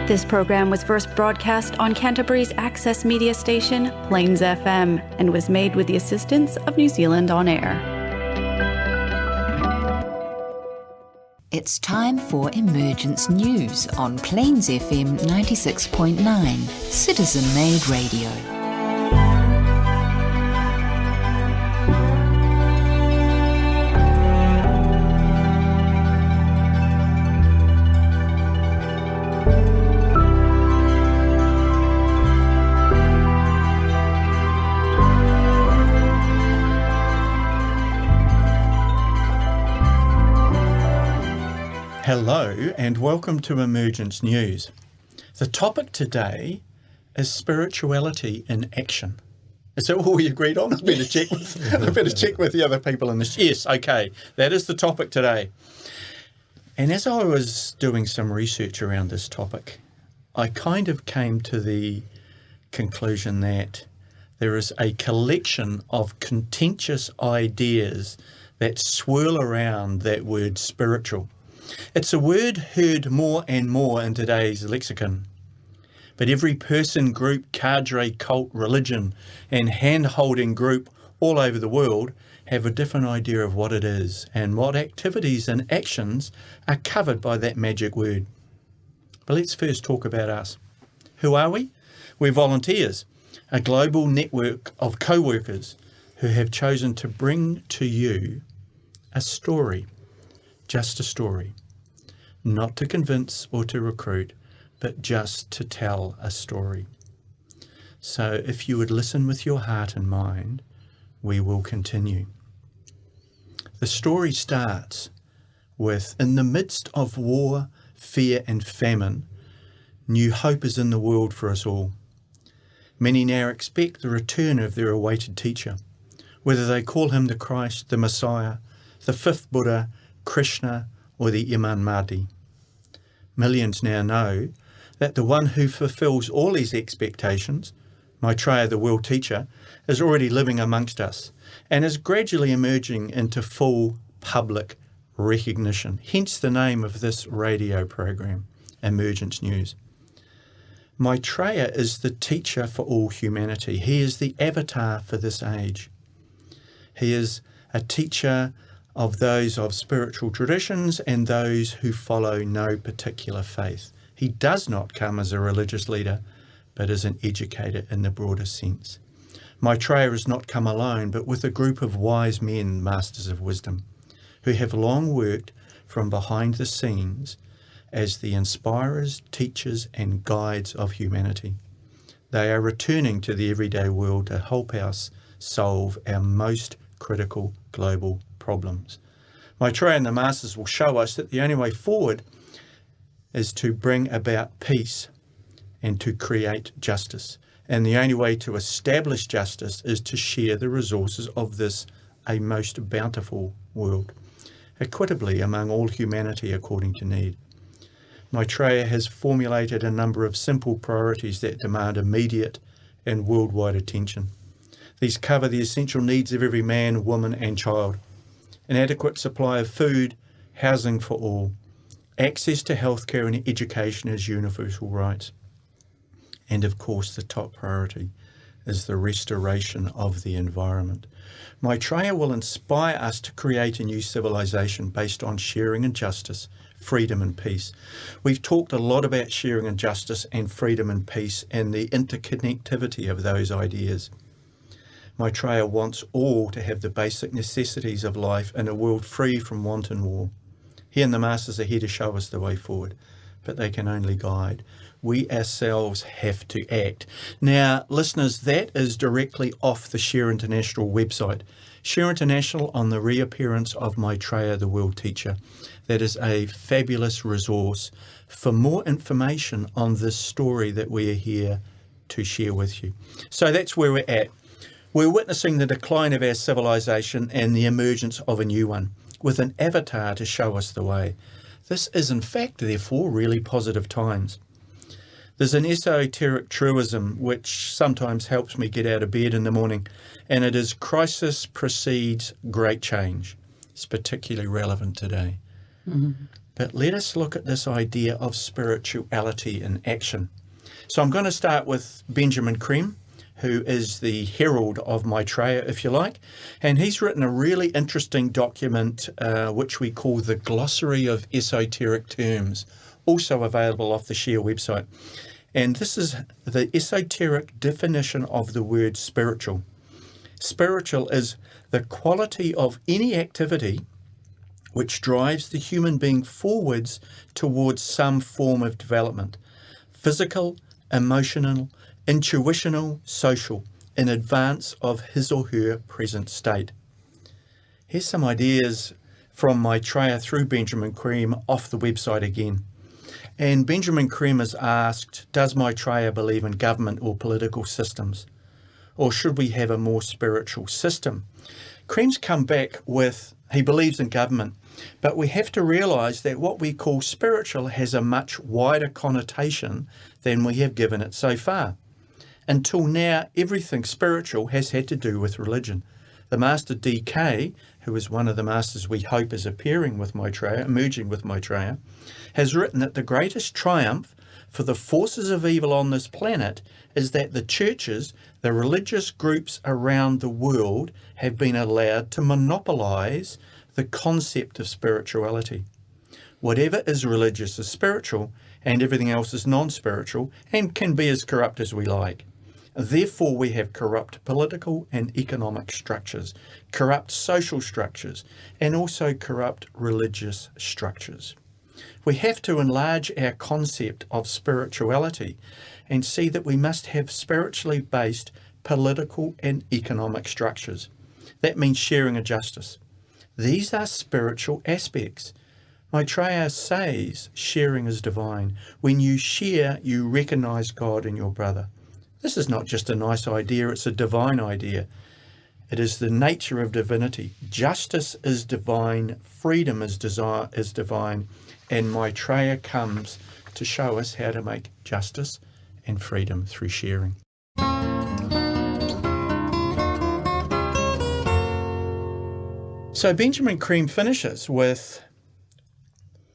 This program was first broadcast on Canterbury's access media station, Plains FM, and was made with the assistance of New Zealand On Air. It's time for Emergence News on Plains FM 96.9, citizen-made radio. Hello and welcome to Emergence News. The topic today is spirituality in action. Is that what we agreed on? I better check with the other people in this. Yes, okay, that is the topic today. And as I was doing some research around this topic, I kind of came to the conclusion that there is a collection of contentious ideas that swirl around that word spiritual. It's a word heard more and more in today's lexicon. But every person, group, cadre, cult, religion and hand-holding group all over the world have a different idea of what it is and what activities and actions are covered by that magic word. But let's first talk about us. Who are we? We're volunteers, a global network of co-workers who have chosen to bring to you a story. Just a story, not to convince or to recruit, but just to tell a story. So if you would listen with your heart and mind, we will continue. The story starts with, in the midst of war, fear and famine, new hope is in the world for us all. Many now expect the return of their awaited teacher, whether they call him the Christ, the Messiah, the fifth Buddha, Krishna or the Imam Mahdi. Millions now know that the one who fulfills all these expectations, Maitreya the World Teacher, is already living amongst us and is gradually emerging into full public recognition. Hence the name of this radio program, Emergence News. Maitreya is the teacher for all humanity. He is the avatar for this age. He is a teacher of those of spiritual traditions and those who follow no particular faith. He does not come as a religious leader, but as an educator in the broader sense. Maitreya has not come alone, but with a group of wise men, masters of wisdom, who have long worked from behind the scenes as the inspirers, teachers, and guides of humanity. They are returning to the everyday world to help us solve our most critical global problems. Maitreya and the Masters will show us that the only way forward is to bring about peace and to create justice. And the only way to establish justice is to share the resources of this, a most bountiful world, equitably among all humanity according to need. Maitreya has formulated a number of simple priorities that demand immediate and worldwide attention. These cover the essential needs of every man, woman and child. An adequate supply of food, housing for all, access to healthcare and education as universal rights. And of course, the top priority is the restoration of the environment. Maitreya will inspire us to create a new civilization based on sharing and justice, freedom and peace. We've talked a lot about sharing and justice and freedom and peace and the interconnectivity of those ideas. Maitreya wants all to have the basic necessities of life in a world free from want and war. He and the Masters are here to show us the way forward, but they can only guide. We ourselves have to act. Now, listeners, that is directly off the Share International website. Share International on the reappearance of Maitreya the World Teacher. That is a fabulous resource for more information on this story that we are here to share with you. So that's where we're at. We're witnessing the decline of our civilization and the emergence of a new one, with an avatar to show us the way. This is, in fact, therefore, really positive times. There's an esoteric truism which sometimes helps me get out of bed in the morning, and it is crisis precedes great change. It's particularly relevant today. Mm-hmm. but let us look at this idea of spirituality in action. So I'm going to start with Benjamin Creme, who is the herald of Maitreya, if you like, and he's written a really interesting document which we call the Glossary of Esoteric Terms, also available off the Share website. And this is the esoteric definition of the word spiritual. Spiritual is the quality of any activity which drives the human being forwards towards some form of development, physical, emotional, intuitional, social, in advance of his or her present state. Here's some ideas from Maitreya through Benjamin Creme off the website again. And Benjamin Creme is asked, does Maitreya believe in government or political systems? Or should we have a more spiritual system? Creme's come back with, he believes in government, but we have to realise that what we call spiritual has a much wider connotation than we have given it so far. Until now, everything spiritual has had to do with religion. The Master D.K., who is one of the masters we hope is appearing with Maitreya, emerging with Maitreya, has written that the greatest triumph for the forces of evil on this planet is that the churches, the religious groups around the world, have been allowed to monopolise the concept of spirituality. Whatever is religious is spiritual, and everything else is non-spiritual and can be as corrupt as we like. Therefore, we have corrupt political and economic structures, corrupt social structures, and also corrupt religious structures. We have to enlarge our concept of spirituality and see that we must have spiritually based political and economic structures. That means sharing of justice. These are spiritual aspects. Maitreya says sharing is divine. When you share, you recognize God in your brother. This is not just a nice idea, it's a divine idea. It is the nature of divinity. Justice is divine, freedom is divine, and Maitreya comes to show us how to make justice and freedom through sharing. So Benjamin Creme finishes with,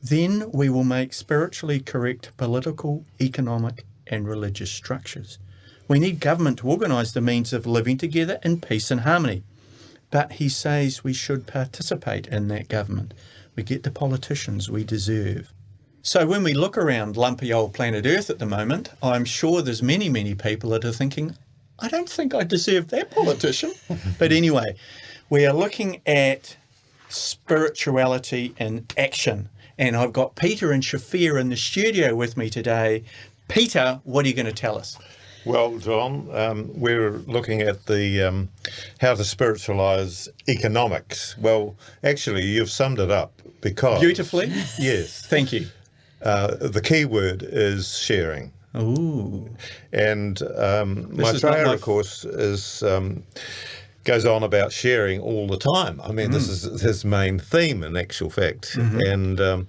then we will make spiritually correct political, economic and religious structures. We need government to organise the means of living together in peace and harmony. But he says we should participate in that government. We get the politicians we deserve. So when we look around lumpy old planet Earth at the moment, I'm sure there's many, many people that are thinking, I don't think I deserve that politician. But anyway, we are looking at spirituality in action. And I've got Peter and Shafir in the studio with me today. Peter, what are you going to tell us? Well, John, we're looking at the how to spiritualise economics. Well, actually, you've summed it up because... Beautifully? Yes. Thank you. The key word is sharing. Ooh. And Maitreya, of course, is... goes on about sharing all the time. I mean, this is his main theme in actual fact. And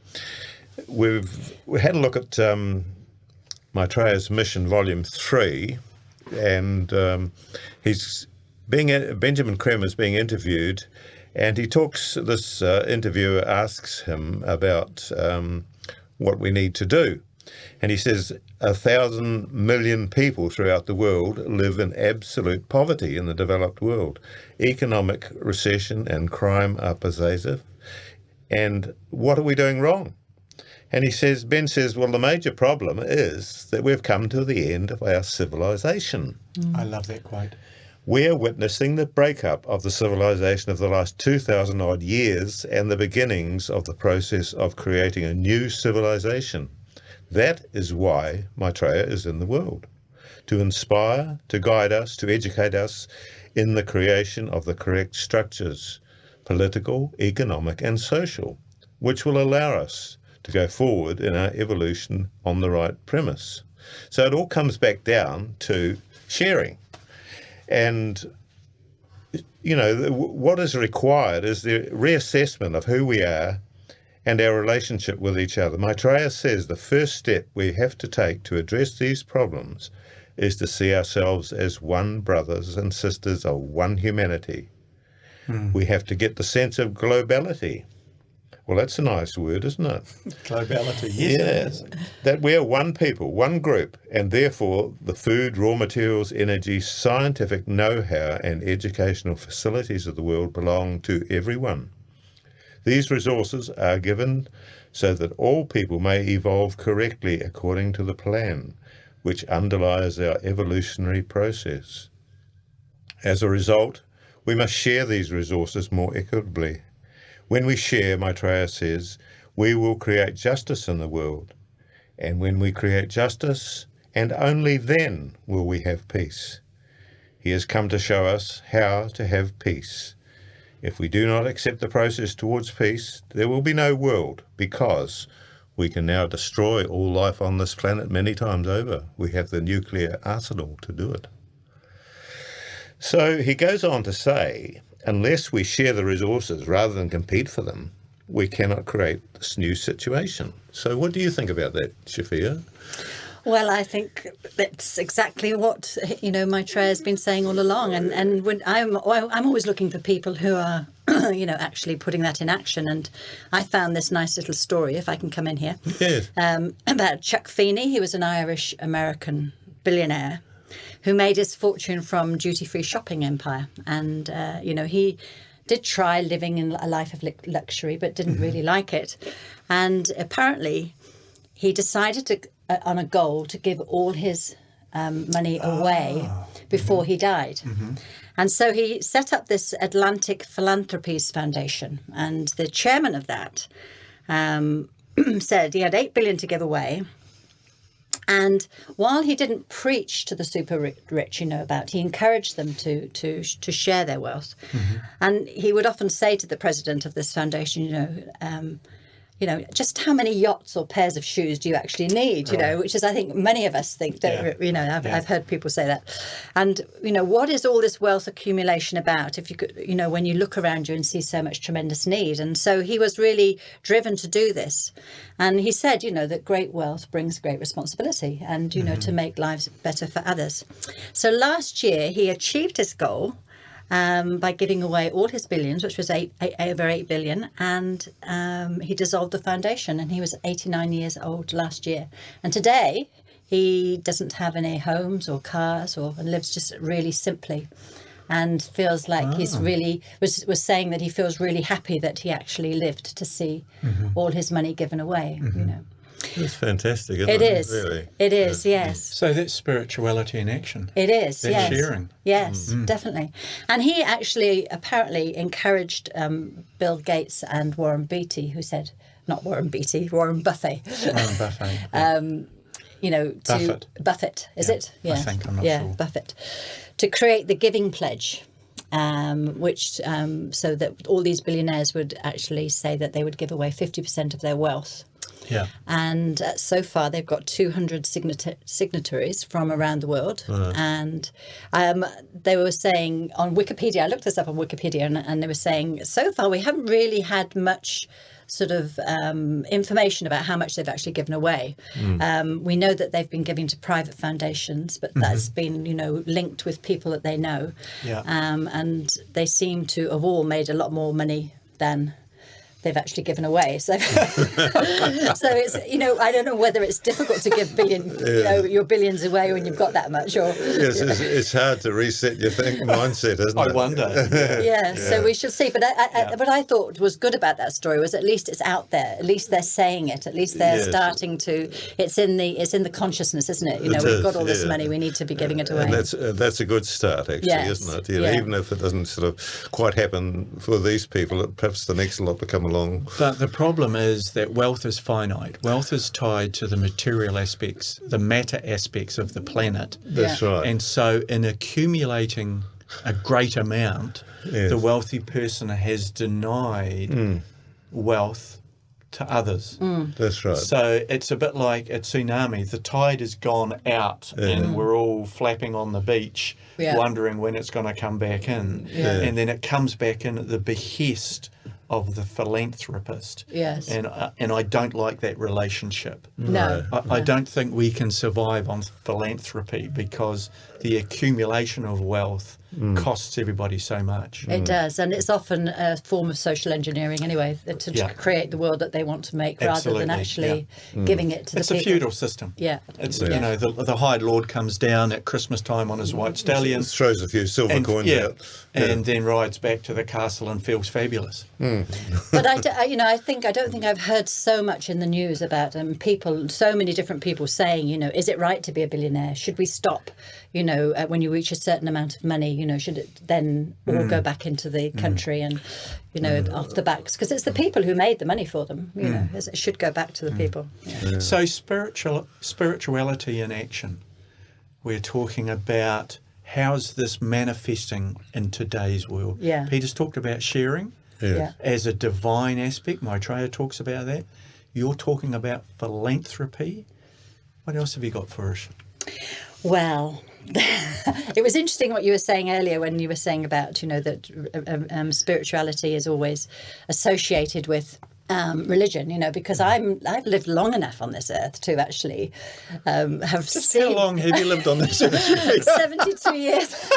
we had a look at Maitreya's Mission Volume 3, and Benjamin Creme is being interviewed, and he talks, this interviewer asks him about what we need to do. And he says 1,000 million people throughout the world live in absolute poverty in the developed world. Economic recession and crime are pervasive. And what are we doing wrong? And Ben says, well, the major problem is that we've come to the end of our civilization. I love that quote. We are witnessing the breakup of the civilization of the last 2,000 odd years and the beginnings of the process of creating a new civilization. That is why Maitreya is in the world, to inspire, to guide us, to educate us in the creation of the correct structures, political, economic and social, which will allow us to go forward in our evolution on the right premise. So it all comes back down to sharing. And, you know, what is required is the reassessment of who we are and our relationship with each other. Maitreya says the first step we have to take to address these problems is to see ourselves as one brothers and sisters of one humanity. We have to get the sense of globality. Well, that's a nice word, isn't it? Globality, yes. It is. That we are one people, one group, and therefore the food, raw materials, energy, scientific know-how and educational facilities of the world belong to everyone. These resources are given so that all people may evolve correctly according to the plan, which underlies our evolutionary process. As a result, we must share these resources more equitably. When we share, Maitreya says, we will create justice in the world. And when we create justice, and only then will we have peace. He has come to show us how to have peace. If we do not accept the process towards peace, there will be no world, because we can now destroy all life on this planet many times over. We have the nuclear arsenal to do it. So he goes on to say, unless we share the resources rather than compete for them, we cannot create this new situation. So what do you think about that, Shafia? Well, I think that's exactly what, Maitreya has been saying all along. And when I'm always looking for people who are, actually putting that in action. And I found this nice little story, if I can come in here, Yes. about Chuck Feeney. He was an Irish-American billionaire who made his fortune from duty-free shopping empire. And, he did try living in a life of luxury, but didn't really like it. And apparently he decided on a goal to give all his money away before he died. And so he set up this Atlantic Philanthropies Foundation. And the chairman of that said he had $8 billion to give away. And while he didn't preach to the super rich, he encouraged them to share their wealth. And he would often say to the president of this foundation, just how many yachts or pairs of shoes do you actually need, which is, I think, many of us think that, I've heard people say that. And, what is all this wealth accumulation about if you could, when you look around you and see so much tremendous need? And so he was really driven to do this. And he said, that great wealth brings great responsibility and, to make lives better for others. So last year he achieved his goal by giving away all his billions, which was over $8 billion, and he dissolved the foundation, and he was 89 years old last year. And today, he doesn't have any homes or cars, and lives just really simply, and feels like he's really was saying that he feels really happy that he actually lived to see all his money given away. It's fantastic, isn't it? It is. Really. It is, yes. So that's spirituality in action. It is, That's yes. sharing. Yes, definitely. And he actually apparently encouraged Bill Gates and Warren Beatty, who said, not Warren Beatty, Warren Buffett. Warren Buffett. Buffett, is it? I think, I'm not sure. Buffett. To create the Giving Pledge, which so that all these billionaires would actually say that they would give away 50% of their wealth. Yeah. And so far they've got 200 signatories from around the world. And they were saying on Wikipedia, I looked this up on Wikipedia, and they were saying so far we haven't really had much sort of information about how much they've actually given away. We know that they've been giving to private foundations, but that's been, linked with people that they know. Yeah. And they seem to have all made a lot more money than they've actually given away. So, so it's, I don't know whether it's difficult to give your billions away when you've got that much, or Yes, it's hard to reset your mindset, isn't it? I wonder. yeah. So we shall see. But what I thought was good about that story was at least it's out there. At least they're saying it. At least they're starting to. It's in the consciousness, isn't it? We've got all this money. We need to be giving it away. And that's a good start, actually, isn't it? Even if it doesn't sort of quite happen for these people, perhaps the next lot to come along. But the problem is that wealth is finite. Wealth is tied to the material aspects, the matter aspects of the planet. That's right. And so in accumulating a great amount, the wealthy person has denied wealth to others. That's right. So it's a bit like a tsunami. The tide has gone out and we're all flapping on the beach wondering when it's going to come back in. And then it comes back in at the behest of the philanthropist. Yes. And I don't like that relationship. No. I don't think we can survive on philanthropy, because the accumulation of wealth costs everybody so much. It does, and it's often a form of social engineering anyway, to create the world that they want to make rather than actually giving it to the people. It's a feudal system. Yeah. It's, you know, the High Lord comes down at Christmas time on his white stallion. Throws a few silver coins out. And then rides back to the castle and feels fabulous. But I don't think I've heard so much in the news about people, so many different people saying, you know, is it right to be a billionaire? Should we stop? You know, when you reach a certain amount of money, you know, should it then all go back into the country and, you know, off the backs? Because it's the people who made the money for them, you know, it should go back to the people. Yeah. So spirituality in action. We're talking about how's this manifesting in today's world. Yeah. Peter's talked about sharing as a divine aspect. Maitreya talks about that. You're talking about philanthropy. What else have you got for us? Well, it was interesting what you were saying earlier when you were saying about, you know, that spirituality is always associated with religion, you know, because I've lived long enough on this earth to actually have seen... How long have you lived on this earth? 72 years.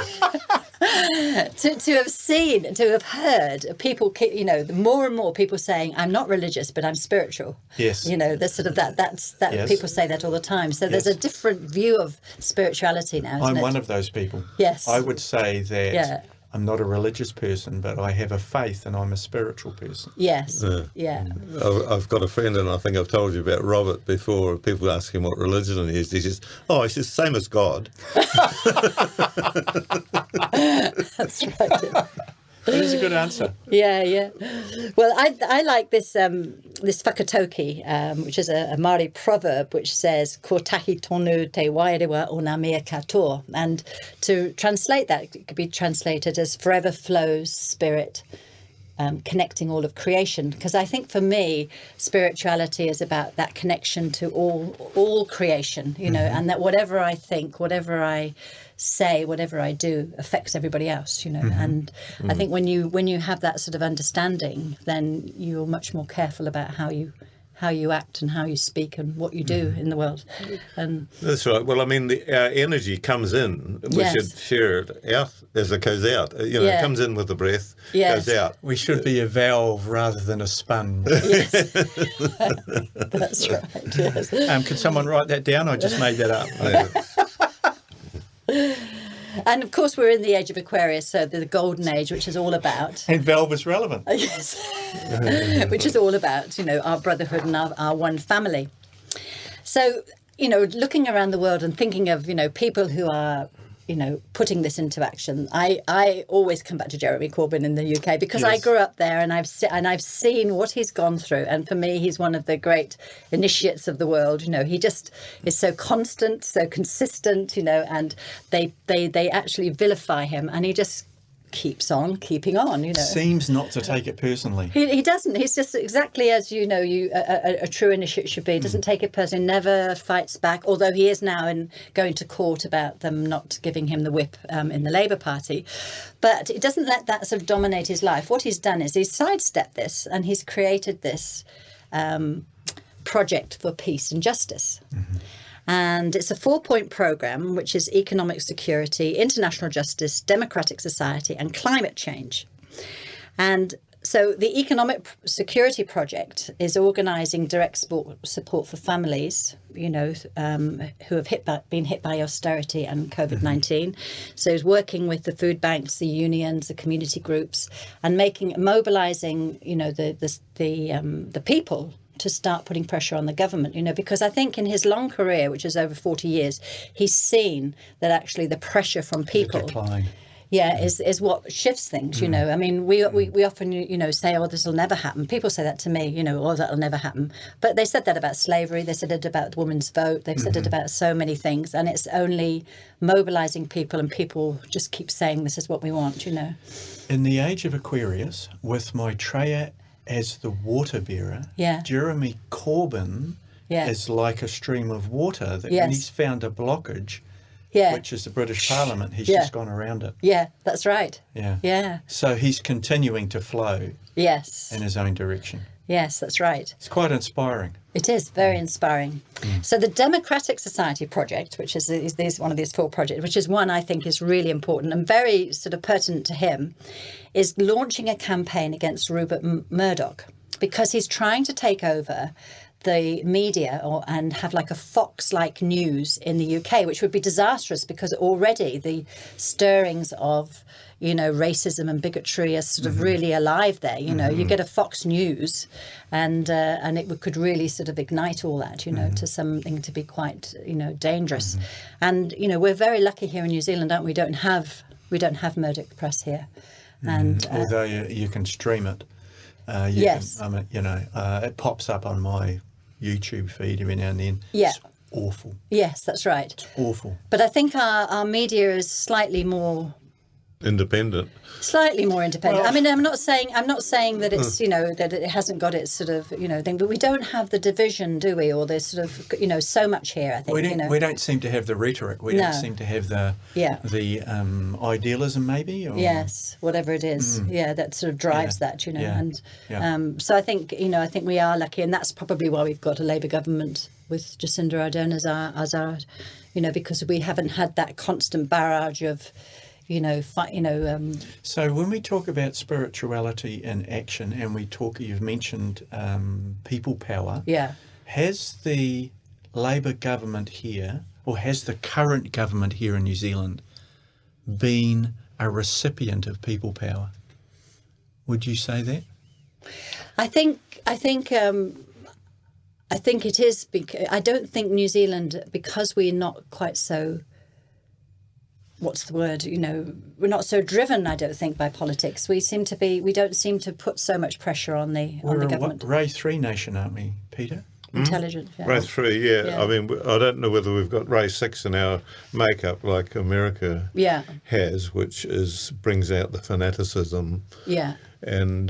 to have seen, to have heard people, you know, more and more people saying, I'm not religious, but I'm spiritual. Yes. You know, there's sort of that yes. People say that all the time. So there's a different view of spirituality now, isn't I'm it? one of those people. Yes. I would say that Yeah. I'm not a religious person, but I have a faith and I'm a spiritual person. Yes. Yeah. I've got a friend, and I think I've told you about Robert before. People ask him what religion he is. He says, he says, same as God. That's right. That is a good answer. Yeah. Well, I like this this whakatoki, which is a Māori proverb, which says "Ko tahi tonu te wairewa o ngā mea katoa," and to translate that, it could be translated as "forever flows spirit." Connecting all of creation, because I think for me spirituality is about that connection to all creation, you know, and that whatever I think, whatever I say, whatever I do affects everybody else, you know. And I think when you have that sort of understanding, then you're much more careful about how you act and how you speak and what you do in the world. And that's right. Well, I mean, our energy comes in. We should share it out as it goes out. You know, it comes in with the breath, goes out. We should be a valve rather than a sponge. yes. That's right. Yes. Could someone write that down? I just made that up. And of course, we're in the Age of Aquarius, so the golden age, which is all about... And valve is relevant. Yes. Which is all about, you know, our brotherhood and our one family. So, you know, looking around the world and thinking of, you know, people who are, you know, putting this into action, I always come back to Jeremy Corbyn in the UK because I grew up there and I've seen what he's gone through, and for me he's one of the great initiates of the world. You know, he just is so constant, so consistent, you know, and they actually vilify him, and he just keeps on keeping on, you know. Seems not to take it personally. He doesn't. He's just exactly as, you know, a true initiate should be. He doesn't take it personally, never fights back, although he is now going to court about them not giving him the whip in the Labour Party. But it doesn't let that sort of dominate his life. What he's done is he's sidestepped this and he's created this project for peace and justice. And it's a 4-point programme, which is economic security, international justice, democratic society and climate change. And so the economic security project is organising direct support for families, you know, who have been hit by austerity and COVID-19. So it's working with the food banks, the unions, the community groups, and mobilising, you know, the people to start putting pressure on the government, you know, because I think in his long career, which is over 40 years, he's seen that actually the pressure from people is what shifts things, you know. I mean, we often, you know, say, this will never happen. People say that to me, you know, that'll never happen. But they said that about slavery, they said it about the women's vote, they've said it about so many things, and it's only mobilising people, and people just keep saying this is what we want, you know. In the Age of Aquarius, with Maitreya as the water bearer, Jeremy Corbyn is like a stream of water that when he's found a blockage, which is the British Parliament, he's just gone around it. Yeah, that's right. Yeah. So he's continuing to flow in his own direction. Yes, that's right. It's quite inspiring. It is very inspiring. So the Democratic Society project, which is one of these 4 projects, which is one I think is really important and very sort of pertinent to him, is launching a campaign against Rupert Murdoch, because he's trying to take over the media and have like a Fox-like news in the UK, which would be disastrous, because already the stirrings of, racism and bigotry are sort of really alive there. You get a Fox News and it could really sort of ignite all that, to something to be quite, dangerous. And, we're very lucky here in New Zealand, aren't we? We don't have Murdoch Press here. And although you can stream it. Yes. It pops up on my YouTube feed every now and then. Yeah. It's awful. Yes, that's right. It's awful. But I think our media is slightly more independent. Well, I mean, I'm not saying that it's that it hasn't got its sort of thing, but we don't have the division, do we? Or there's sort of so much here. I think we don't seem to have the rhetoric. We don't seem to have the idealism, maybe. Or... Yes, whatever it is, that sort of drives that, And so I think we are lucky, and that's probably why we've got a Labour government with Jacinda Ardern as our because we haven't had that constant barrage of. So when we talk about spirituality in action, and you've mentioned people power. Yeah. Has the Labour government here, or has the current government here in New Zealand, been a recipient of people power? Would you say that? I think it is. I don't think New Zealand, because we're not quite so. What's the word? We're not so driven, I don't think, by politics. We don't seem to put so much pressure on the government. We're a Ray 3 nation, aren't we, Peter? Intelligent. Yeah. Ray 3, yeah. I mean, I don't know whether we've got Ray 6 in our makeup like America has, which brings out the fanaticism. Yeah. And,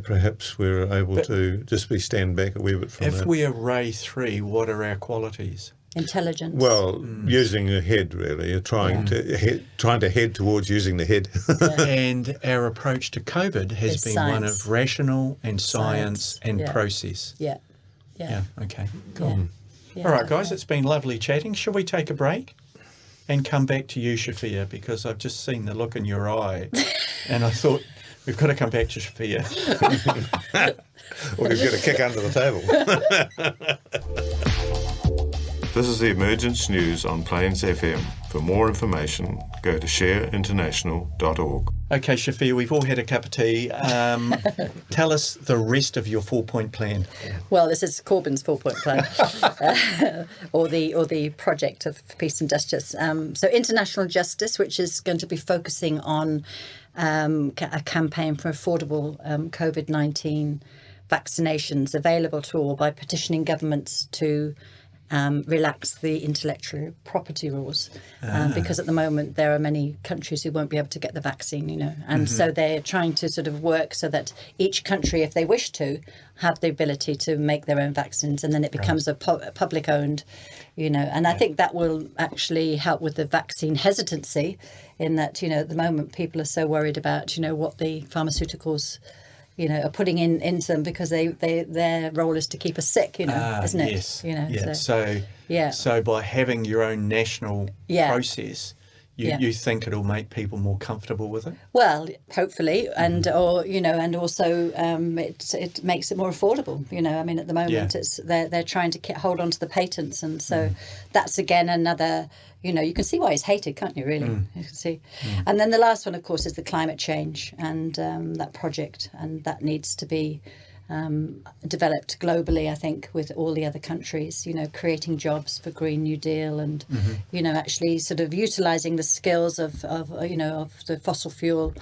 perhaps we're able to just stand back a wee bit from that. If we are Ray 3, what are our qualities? Intelligence. Well, using the head, really, trying to head towards using the head. And our approach to COVID has been science. One of rational and science and process. Yeah. Okay, cool. All right, guys, it's been lovely chatting. Shall we take a break and come back to you, Shafia, because I've just seen the look in your eye and I thought we've got to come back to Shafia. Or we've got a kick under the table. This is the Emergence News on Plains FM. For more information, go to shareinternational.org. Okay, Shafia, we've all had a cup of tea. Tell us the rest of your 4-point plan. Well, this is Corbyn's 4-point plan, or the project of peace and justice. So international justice, which is going to be focusing on a campaign for affordable COVID-19 vaccinations available to all by petitioning governments to relax the intellectual property rules, because at the moment there are many countries who won't be able to get the vaccine, and so they're trying to sort of work so that each country, if they wish to, have the ability to make their own vaccines, and then it becomes a public owned, and I think that will actually help with the vaccine hesitancy, in that at the moment people are so worried about what the pharmaceuticals are putting into them, because their role is to keep us sick, isn't it? Yes. So by having your own national process, you think it'll make people more comfortable with it? Well, hopefully, and also it makes it more affordable. I mean, at the moment they're trying to hold on to the patents, and so that's again another. You can see why he's hated, can't you? Really, you can see. And then the last one, of course, is the climate change and that project, and that needs to be developed globally, I think, with all the other countries, creating jobs for Green New Deal and, actually sort of utilising the skills of the fossil fuel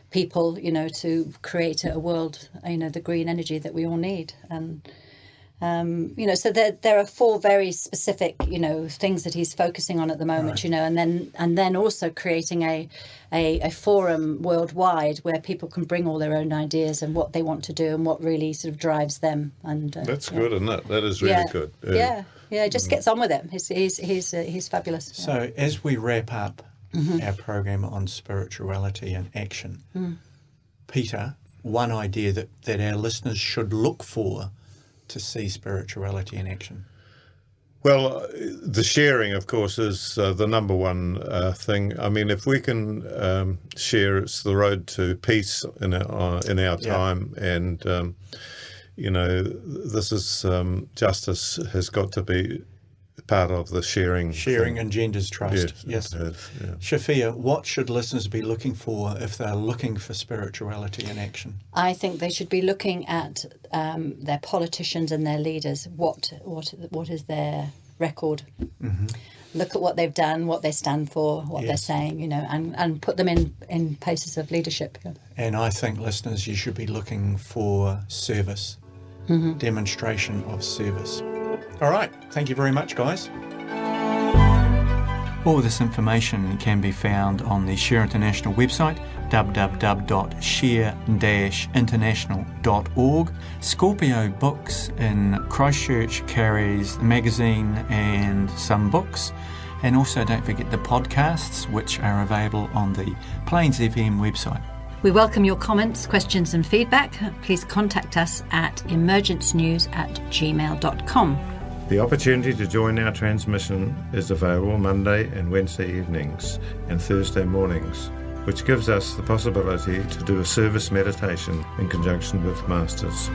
people, to create a world, the green energy that we all need. And, so there are 4 very specific, things that he's focusing on at the moment, and then also creating a forum worldwide where people can bring all their own ideas and what they want to do and what really sort of drives them. And that's good, isn't it? That is really good. Yeah, just gets on with it. He's fabulous. So as we wrap up our program on spirituality and action, Peter, one idea that our listeners should look for to see spirituality in action? Well, the sharing, of course, is the number one thing. I mean, if we can share, it's the road to peace in our time. And, this is justice has got to be part of the sharing. Sharing thing. engenders trust. Yes. It is, yeah. Shafia, what should listeners be looking for if they're looking for spirituality in action? I think they should be looking at their politicians and their leaders. What is their record? Mm-hmm. Look at what they've done, what they stand for, what they're saying, and put them in places of leadership. Yeah. And I think, listeners, you should be looking for service, demonstration of service. All right. Thank you very much, guys. All this information can be found on the Share International website, www.share-international.org. Scorpio Books in Christchurch carries the magazine and some books. And also don't forget the podcasts, which are available on the Plains FM website. We welcome your comments, questions and feedback. Please contact us at emergencenews@gmail.com. The opportunity to join our transmission is available Monday and Wednesday evenings and Thursday mornings, which gives us the possibility to do a service meditation in conjunction with Masters.